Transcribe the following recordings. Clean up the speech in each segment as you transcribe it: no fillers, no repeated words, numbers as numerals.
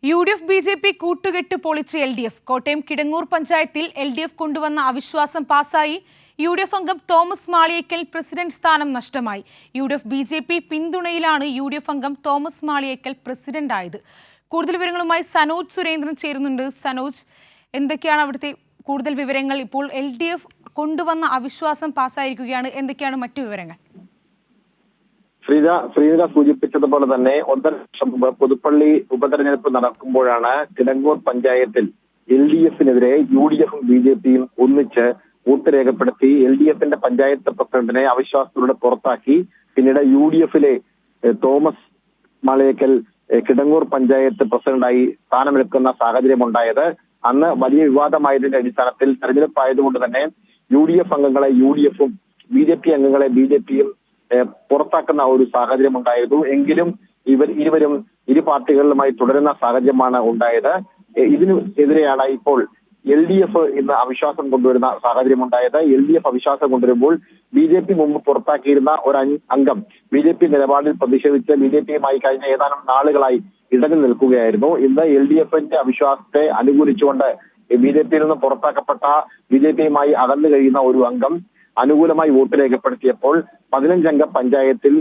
UDF BJP കൂട്ടുകെട്ട് പൊളിച്ച് LDF Kottayam Kidangoor പഞ്ചായത്തിൽ LDF കൊണ്ടുവന്ന അവിശ്വാസം പാസായി. UDF അംഗം തോമസ് മാളിയേക്കൽ പ്രസിഡന്റ് സ്ഥാനം നഷ്ടമായി. UDF BJP പിന്തുണയിലാണ് UDF അംഗം തോമസ് മാളിയേക്കൽ പ്രസിഡന്റ് ആയത്. കൂടുതൽ വിവരങ്ങളുമായി സനോജ് സുരേന്ദ്രൻ ചേരുന്നുണ്ട്. സനോജ്, എന്തൊക്കെയാണ് അവിടുത്തെ കൂടുതൽ വിവരങ്ങൾ? ഇപ്പോൾ LDF കൊണ്ടുവന്ന അവിശ്വാസം പാസ്സായിരിക്കുകയാണ്, എന്തൊക്കെയാണ് മറ്റു വിവരങ്ങൾ? ശ്രീനിത സൂചിപ്പിച്ചതുപോലെ തന്നെ 1.5 വർഷം മുമ്പ് പുതുപ്പള്ളി ഉപതെരഞ്ഞെടുപ്പ് നടക്കുമ്പോഴാണ് കിടങ്ങൂർ പഞ്ചായത്തിൽ LDFിനെതിരെ UDFും BJPയും ഒന്നിച്ച് വോട്ട് രേഖപ്പെടുത്തി LDFിന്റെ പഞ്ചായത്ത് പ്രസിഡന്റിനെ അവിശ്വാസത്തിലൂടെ പുറത്താക്കി. പിന്നീട് UDFിലെ തോമസ് മാളിയേക്കൽ കിടങ്ങൂർ പഞ്ചായത്ത് പ്രസിഡന്റായി സ്ഥാനമെടുക്കുന്ന സാഹചര്യമുണ്ടായത്. അന്ന് വലിയ വിവാദമായതിന്റെ അടിസ്ഥാനത്തിൽ തെരഞ്ഞെടുപ്പ് ആയതുകൊണ്ട് തന്നെ UDF അംഗങ്ങളെ UDFും BJP അംഗങ്ങളെ BJPയും പുറത്താക്കുന്ന ഒരു സാഹചര്യം ഉണ്ടായിരുന്നു. എങ്കിലും ഇരുവരും ഇരു പാർട്ടികളിലുമായി തുടരുന്ന സാഹചര്യമാണ് ഉണ്ടായത്. ഇതിന് എതിരെയാണ് ഇപ്പോൾ LDF ഇന്ന് അവിശ്വാസം കൊണ്ടുവരുന്ന സാഹചര്യം ഉണ്ടായത്. LDF അവിശ്വാസം കൊണ്ടുവരുമ്പോൾ BJP മുമ്പ് പുറത്താക്കിയിരുന്ന ഒരു അംഗം BJP നിലപാടിൽ പ്രതിഷേധിച്ച് BJPയുമായി കഴിഞ്ഞ ഏതാനും നാളുകളായി ഇടഞ്ഞു നിൽക്കുകയായിരുന്നു. ഇന്ന് LDFിന്റെ അവിശ്വാസത്തെ അനുകൂലിച്ചുകൊണ്ട് BJPയിൽ നിന്ന് പുറത്താക്കപ്പെട്ട BJPയുമായി അകന്നു കഴിയുന്ന ഒരു അംഗം അനുകൂലമായി വോട്ട് രേഖപ്പെടുത്തിയപ്പോൾ 15 അംഗ പഞ്ചായത്തിൽ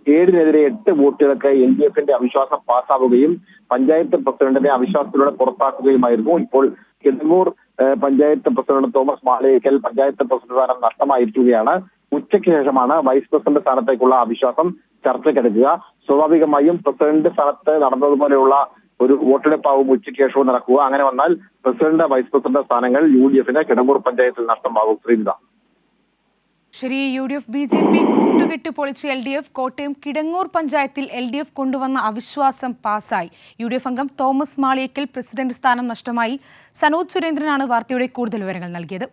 7-നെതിരെ 8 വോട്ടുകൾക്ക് LDFിന്റെ അവിശ്വാസം പാസ്സാവുകയും പഞ്ചായത്ത് പ്രസിഡന്റിനെ അവിശ്വാസത്തിലൂടെ പുറത്താക്കുകയുമായിരുന്നു. ഇപ്പോൾ Kidangoor panchayat president Thomas Maliyekkal panchayat president സ്ഥാനം നഷ്ടമായിരിക്കുകയാണ്. ഉച്ചയ്ക്ക് ശേഷമാണ് വൈസ് പ്രസിഡന്റ് സ്ഥാനത്തേക്കുള്ള അവിശ്വാസം ചർച്ചയ്ക്കെടുക്കുക. സ്വാഭാവികമായും പ്രസിഡന്റ് സ്ഥാനത്ത് നടന്നതുപോലെയുള്ള ഒരു വോട്ടെടുപ്പാവും ഉച്ചയ്ക്ക് ശേഷവും നടക്കുക. അങ്ങനെ വന്നാൽ പ്രസിഡന്റ് വൈസ് പ്രസിഡന്റ് സ്ഥാനങ്ങൾ UDFിന് കിടങ്ങൂർ പഞ്ചായത്തിൽ നഷ്ടമാകും. ശ്രീനിത. ശരി, UDF BJP കൂട്ടുകെട്ട് പൊളിച്ച് LDF കോട്ടയം കിടങ്ങൂർ പഞ്ചായത്തിൽ LDF കൊണ്ടുവന്ന അവിശ്വാസം പാസായി. UDF അംഗം തോമസ് മാളിയേക്കൽ പ്രസിഡന്റ് സ്ഥാനം നഷ്ടമായി. സനോജ് സുരേന്ദ്രനാണ് വാർത്തയുടെ കൂടുതൽ വിവരങ്ങൾ നൽകിയത്.